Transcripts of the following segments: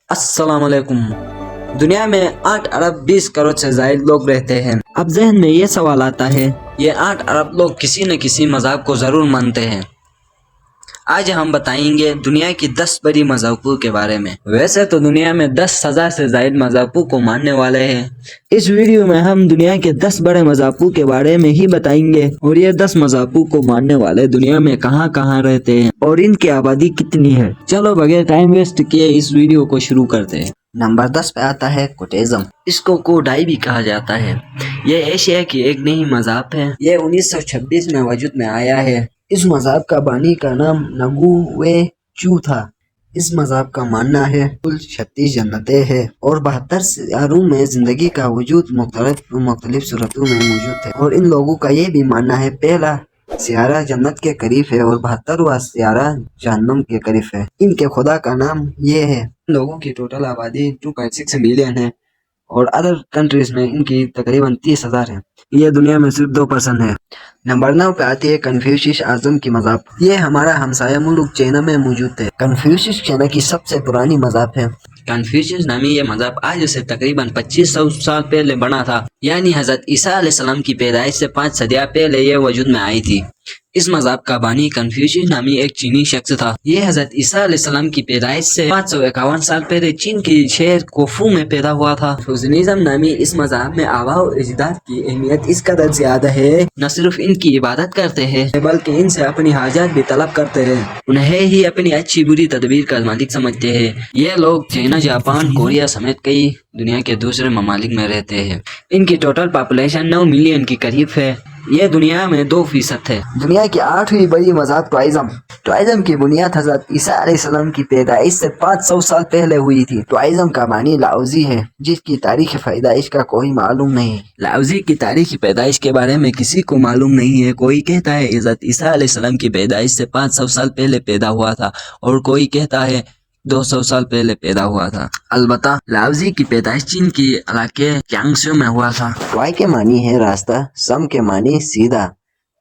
السلام علیکم۔ دنیا میں 8 ارب 20 کروڑ سے زائد لوگ رہتے ہیں۔ اب ذہن میں یہ سوال آتا ہے، یہ 8 ارب لوگ کسی نہ کسی مذہب کو ضرور مانتے ہیں۔ آج ہم بتائیں گے دنیا کی 10 بڑی مذہبوں کے بارے میں۔ ویسے تو دنیا میں 10,000 سے زائد مذہبوں کو ماننے والے ہیں۔ اس ویڈیو میں ہم دنیا کے 10 بڑے مذہبوں کے بارے میں ہی بتائیں گے، اور یہ 10 مذہبوں کو ماننے والے دنیا میں کہاں کہاں رہتے ہیں اور ان کی آبادی کتنی ہے۔ چلو بغیر ٹائم ویسٹ کیے اس ویڈیو کو شروع کرتے ہیں۔ نمبر 10 پہ آتا ہے کوٹیزم۔ اس کو کوڈائی بھی کہا جاتا ہے۔ یہ ایشیا کی ایک نئی مذہب ہے۔ یہ 1926 میں وجود میں آیا ہے۔ اس مذہب کا بانی کا نام نگو وے چو تھا۔ اس مذہب کا ماننا ہے کل 36 جنتیں ہیں اور 72 سیاروں میں زندگی کا وجود مختلف صورتوں میں موجود ہے، اور ان لوگوں کا یہ بھی ماننا ہے پہلا سیارہ جنت کے قریب ہے اور 72واں سیارہ جہنم کے قریب ہے۔ ان کے خدا کا نام یہ ہے۔ ان لوگوں کی ٹوٹل آبادی 2.6 ملین ہے اور ادر کنٹریز میں ان کی تقریباً 30,000 ہے۔ یہ دنیا میں صرف 2% ہے۔ نمبر 9 پہ آتی ہے کنفیوشس اعظم کی مذہب۔ یہ ہمارا ہمسایہ ملک چائنا میں موجود ہے۔ کنفیوشس چائنا کی سب سے پرانی مذہب ہے۔ کنفیوشس نامی یہ مذہب آج سے تقریباً 2500 سال پہلے بنا تھا، یعنی حضرت عیسیٰ علیہ السلام کی پیدائش سے 5 صدیاں پہلے یہ وجود میں آئی تھی۔ اس مذہب کا بانی کنفیوشس نامی ایک چینی شخص تھا۔ یہ حضرت عیسیٰ علیہ السلام کی پیدائش سے 551 سال پہلے چین کے شہر کوفو میں پیدا ہوا تھا۔ کنفیوشنزم نامی اس مذہب میں آباء و اجداد کی اہمیت اس قدر زیادہ ہے، نہ صرف ان کی عبادت کرتے ہیں بلکہ ان سے اپنی حاجات بھی طلب کرتے ہیں۔ انہیں ہی اپنی اچھی بری تدبیر کا مالک سمجھتے ہیں۔ یہ لوگ چائنا، جاپان، کوریا سمیت کئی دنیا کے دوسرے ممالک میں رہتے ہیں۔ ان کی ٹوٹل پاپولیشن 9 ملین کے قریب ہے۔ یہ دنیا میں 2% ہے۔ دنیا کی 8ویں بڑی مذہب ٹوائزم۔ ٹوائزم کی بنیاد حضرت عیسیٰ علیہ السلام کی پیدائش سے 500 سال پہلے ہوئی تھی۔ ٹوائزم کا بانی لاؤزی ہے، جس کی تاریخ پیدائش کا کوئی معلوم نہیں۔ لاؤزی کی تاریخ پیدائش کے بارے میں کسی کو معلوم نہیں ہے۔ کوئی کہتا ہے حضرت عیسیٰ علیہ السلام کی پیدائش سے 500 سال پہلے پیدا ہوا تھا، اور کوئی کہتا ہے 200 سال پہلے پیدا ہوا تھا۔ البتہ لاؤزی کی پیدائش چین کے علاقے کیانگسو میں ہوا تھا۔ ٹوائی کے معنی ہے راستہ، سم کے معنی سیدھا،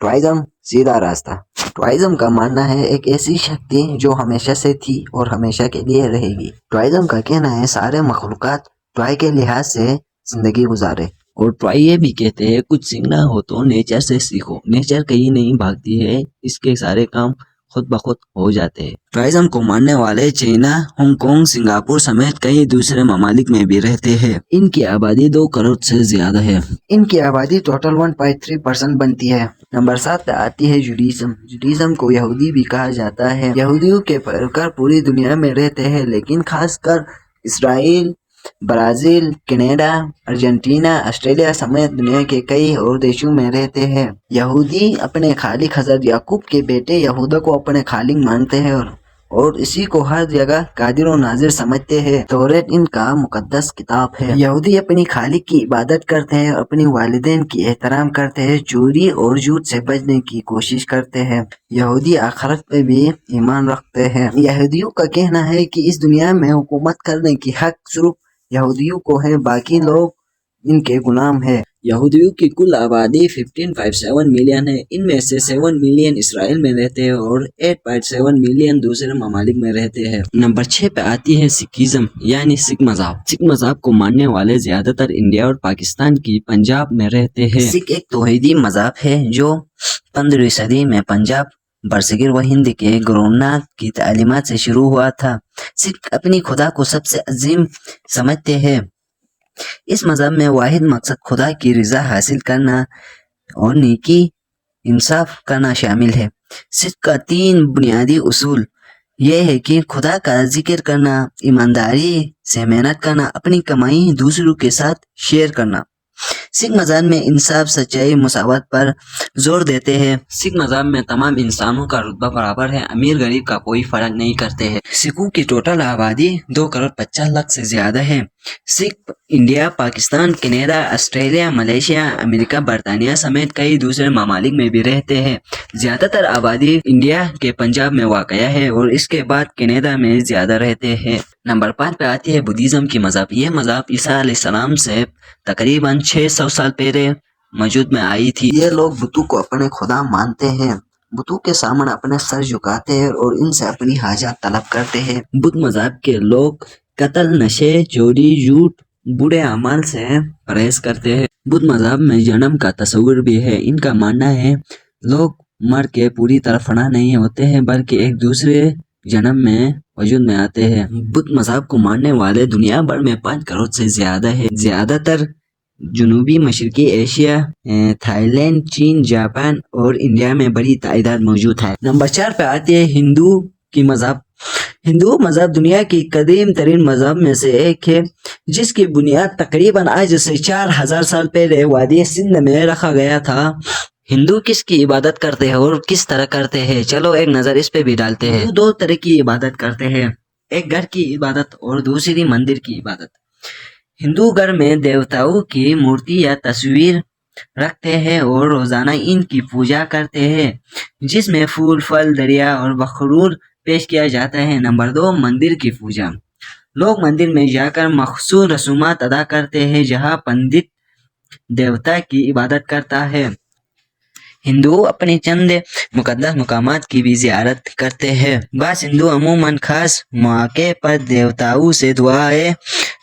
ٹوائزم سیدھا راستہ۔ ٹوائزم کا ماننا ہے ایک ایسی شکتی جو ہمیشہ سے تھی اور ہمیشہ کے لیے رہے گی۔ ٹوائزم کا کہنا ہے سارے مخلوقات ٹوائی کے لحاظ سے زندگی گزارے، اور ٹوائی یہ بھی کہتے ہیں کچھ سیکھنا ہو تو نیچر سے سیکھو، نیچر کہیں نہیں بھاگتی ہے، اس کے سارے کام خود بخود ہو جاتے ہیں۔ ٹوائزم کو ماننے والے چائنا، ہانگ کانگ، سنگاپور سمیت کئی دوسرے ممالک میں بھی رہتے ہیں۔ ان کی آبادی 2 کروڑ سے زیادہ ہے۔ ان کی آبادی ٹوٹل 1.3% بنتی ہے۔ نمبر 7 پہ آتی ہے جوڈیزم۔ جوڈیزم کو یہودی بھی کہا جاتا ہے۔ یہودیوں کے پیروکار پوری دنیا میں رہتے ہیں، لیکن خاص کر اسرائیل، برازیل، کینیڈا، ارجنٹینا، آسٹریلیا سمیت دنیا کے کئی اور دیشوں میں رہتے ہیں۔ یہودی اپنے خالق حضرت یعقوب کے بیٹے یہودا کو اپنے خالق مانتے ہیں اور اسی کو ہر جگہ قادر و ناظر سمجھتے ہیں۔ توریت ان کا مقدس کتاب ہے۔ یہودی اپنی خالق کی عبادت کرتے ہیں، اپنی والدین کی احترام کرتے ہیں، چوری اور جھوٹ سے بچنے کی کوشش کرتے ہیں۔ یہودی آخرت پہ بھی ایمان رکھتے ہیں۔ یہودیوں کا کہنا ہے کہ اس دنیا میں حکومت کرنے کی حق صرف یہودیوں کو ہے، باقی لوگ ان کے غلام ہیں۔ یہودیوں کی کل آبادی 15.7 ملین ہے۔ ان میں سے 7 ملین اسرائیل میں رہتے ہیں اور 8.7 ملین دوسرے ممالک میں رہتے ہیں۔ نمبر 6 پہ آتی ہے سکھزم یعنی سکھ مذہب۔ سکھ مذہب کو ماننے والے زیادہ تر انڈیا اور پاکستان کی پنجاب میں رہتے ہیں۔ سکھ ایک توحیدی مذہب ہے جو 15ویں صدی میں پنجاب برصغیر و ہند کے گورنر کی تعلیمات سے شروع ہوا تھا۔ سکھ اپنی خدا کو سب سے عظیم سمجھتے ہیں۔ اس مذہب میں واحد مقصد خدا کی رضا حاصل کرنا اور نیکی انصاف کرنا شامل ہے۔ سکھ کا 3 بنیادی اصول یہ ہے کہ خدا کا ذکر کرنا، ایمانداری سے محنت کرنا، اپنی کمائی دوسروں کے ساتھ شیئر کرنا۔ سکھ مذہب میں انصاف، سچائی، مساوات پر زور دیتے ہیں۔ سکھ مذہب میں تمام انسانوں کا رتبہ برابر ہے، امیر غریب کا کوئی فرق نہیں کرتے ہیں۔ سکھوں کی ٹوٹل آبادی 2 کروڑ 50 لاکھ سے زیادہ ہے۔ Sikh India, Pakistan, Canada, Australia, Malaysia, امریکہ، برطانیہ سمیت کئی دوسرے ممالک میں بھی رہتے ہیں۔ زیادہ تر آبادی انڈیا کے پنجاب میں واقع ہے اور اس کے بعد کینیڈا میں زیادہ رہتے ہیں۔ نمبر 5 پہ آتی ہے بدھزم کی مذہب۔ یہ مذہب عیسیٰ علیہ السلام سے تقریباً 600 سال پہلے وجود میں آئی تھی۔ یہ لوگ بتوں کو اپنے خدا مانتے ہیں، بتوں کے سامنے اپنے سر جھکاتے ہیں اور ان سے اپنی حاجات طلب کرتے ہیں۔ بدھ مذہب کے لوگ قتل، نشے، چوری، جھوٹ، برے اعمال سے پرہیز کرتے ہیں۔ بدھ مذہب میں جنم کا تصور بھی ہے۔ ان کا ماننا ہے لوگ مر کے پوری طرح فنا نہیں ہوتے ہیں بلکہ ایک دوسرے جنم میں وجود میں آتے ہیں۔ بدھ مذہب کو ماننے والے دنیا بھر میں 5 کروڑ سے زیادہ ہے۔ زیادہ تر جنوبی مشرقی ایشیا، تھائی لینڈ، چین، جاپان اور انڈیا میں بڑی تعداد موجود ہے۔ نمبر 4 پہ آتی ہے ہندو کی مذہب۔ ہندو مذہب دنیا کی قدیم ترین مذہب میں سے ایک ہے، جس کی بنیاد تقریباً آج سے 4000 سال پہلے وادی سندھ میں رکھا گیا تھا۔ ہندو کس کی عبادت کرتے ہیں اور کس طرح کرتے ہیں، چلو ایک نظر اس پہ بھی ڈالتے ہیں۔ 2 طرح کی عبادت کرتے ہیں، ایک گھر کی عبادت اور دوسری مندر کی عبادت۔ ہندو گھر میں دیوتاؤں کی مورتی یا تصویر رکھتے ہیں اور روزانہ ان کی پوجا کرتے ہیں، جس میں پھول، پھل، دریا اور بخور پیش کیا جاتا ہے۔ نمبر 2 مندر کی پوجا۔ لوگ مندر میں جا کر مخصوص رسومات ادا کرتے ہیں جہاں پنڈت دیوتا کی عبادت کرتا ہے۔ ہندو اپنے چند مقدس مقامات کی بھی زیارت کرتے ہیں۔ بعض ہندو عموماً خاص مواقع پر دیوتاؤں سے دعائیں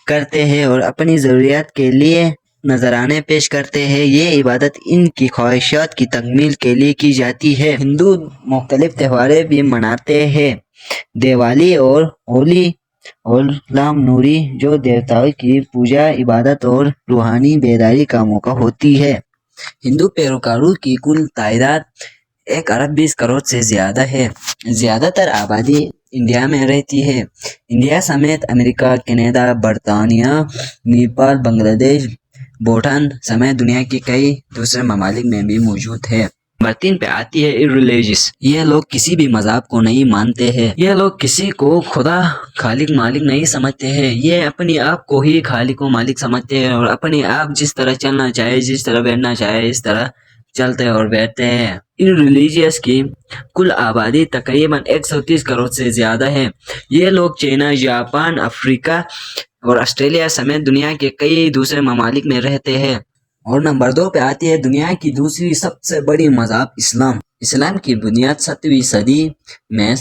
کرتے ہیں اور اپنی ضروریات کے لیے نذرانے پیش کرتے ہیں۔ یہ عبادت ان کی خواہشات کی تکمیل کے لیے کی جاتی ہے۔ ہندو مختلف تہواریں بھی مناتے ہیں۔ دیوالی اور ہولی اور رام نومی، جو دیوتاؤں کی پوجا، عبادت اور روحانی بیداری کا موقع ہوتی ہے۔ ہندو پیروکاروں کی کل تعداد 1 ارب 20 کروڑ سے زیادہ ہے۔ زیادہ تر آبادی انڈیا میں رہتی ہے۔ انڈیا سمیت امریکہ، کینیڈا، برطانیہ، نیپال، بنگلہ دیش، بھوٹان سمیت دنیا کے کئی دوسرے ممالک میں بھی موجود ہے۔ نمبر 3 پہ آتی ہے ریلیجیس۔ یہ لوگ کسی بھی مذہب کو نہیں مانتے ہیں۔ یہ لوگ کسی کو خدا، خالق، مالک نہیں سمجھتے ہیں۔ یہ اپنے آپ کو ہی خالق و مالک سمجھتے ہیں اور اپنے آپ جس طرح چلنا چاہے، جس طرح بیٹھنا چاہے، اس طرح چلتے اور بیٹھتے ہیں۔ ان ریلیجیس کی کل آبادی تقریباً 130 کروڑ سے زیادہ ہے۔ یہ لوگ چائنا، جاپان، افریقہ اور آسٹریلیا سمیت دنیا کے کئی دوسرے ممالک میں رہتے ہیں۔ اور نمبر 2 پہ آتی ہے دنیا کی دوسری سب سے بڑی مذہب اسلام۔ اسلام کی بنیاد 7ویں صدی میں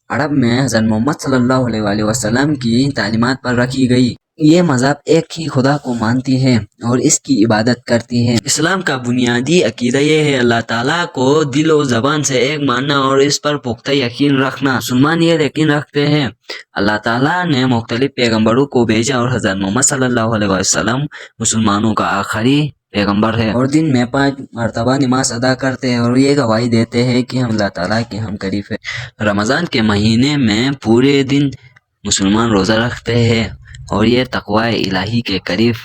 عرب میں حضرت محمد صلی اللہ علیہ وآلہ وسلم کی تعلیمات پر رکھی گئی۔ یہ مذہب ایک ہی خدا کو مانتی ہے اور اس کی عبادت کرتی ہے۔ اسلام کا بنیادی عقیدہ یہ ہے اللہ تعالیٰ کو دل و زبان سے ایک ماننا اور اس پر پختہ یقین رکھنا۔ مسلمان یہ یقین رکھتے ہیں اللہ تعالیٰ نے مختلف پیغمبروں کو بھیجا اور حضرت محمد صلی اللہ علیہ وسلم مسلمانوں کا آخری پیغمبر ہے، اور دن میں 5 مرتبہ نماز ادا کرتے ہیں اور یہ گواہی دیتے ہیں کہ ہم اللہ تعالیٰ کے ہم قریب ہیں۔ رمضان کے مہینے میں پورے دن مسلمان روزہ رکھتے ہیں اور یہ تقوی الہی کے قریب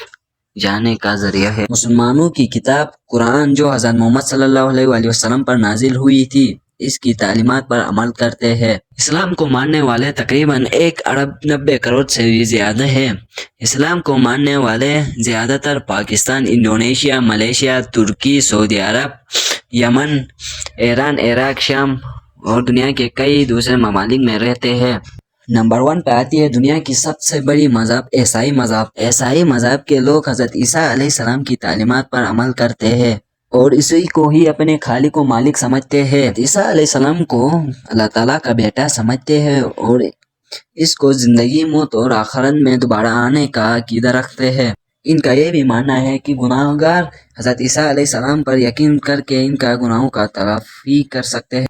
جانے کا ذریعہ ہے۔ مسلمانوں کی کتاب قرآن، جو حضرت محمد صلی اللہ علیہ وآلہ وسلم پر نازل ہوئی تھی، اس کی تعلیمات پر عمل کرتے ہیں۔ اسلام کو ماننے والے تقریباً 1 ارب 90 کروڑ سے بھی زیادہ ہیں۔ اسلام کو ماننے والے زیادہ تر پاکستان، انڈونیشیا، ملیشیا، ترکی، سعودی عرب، یمن، ایران، عراق، شام اور دنیا کے کئی دوسرے ممالک میں رہتے ہیں۔ نمبر 1 پہ آتی ہے دنیا کی سب سے بڑی مذہب عیسائی مذہب۔ عیسائی مذہب کے لوگ حضرت عیسیٰ علیہ السلام کی تعلیمات پر عمل کرتے ہیں اور اسی کو ہی اپنے خالق و مالک سمجھتے ہیں۔ عیسیٰ علیہ السلام کو اللہ تعالیٰ کا بیٹا سمجھتے ہیں اور اس کو زندگی، موت اور آخرت میں دوبارہ آنے کا عقیدہ رکھتے ہیں۔ ان کا یہ بھی ماننا ہے کہ گناہ گار حضرت عیسیٰ علیہ السلام پر یقین کر کے ان کا گناہوں کا تلافی کر سکتے ہیں۔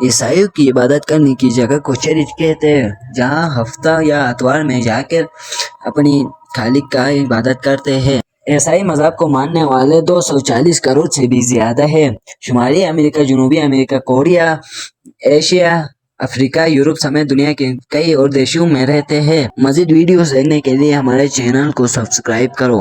عیسائیوں کی عبادت کرنے کی جگہ کو چرچ کہتے ہیں، جہاں ہفتہ یا اتوار میں جا کر اپنی خالق کا عبادت کرتے ہیں۔ عیسائی مذہب کو ماننے والے 240 کروڑ سے بھی زیادہ ہے۔ شمالی امریکہ، جنوبی امریکہ، کوریا، ایشیا، افریقہ، یورپ سمیت دنیا کے کئی اور دیشوں میں رہتے ہیں۔ مزید ویڈیوز دیکھنے کے لیے ہمارے چینل کو سبسکرائب کرو۔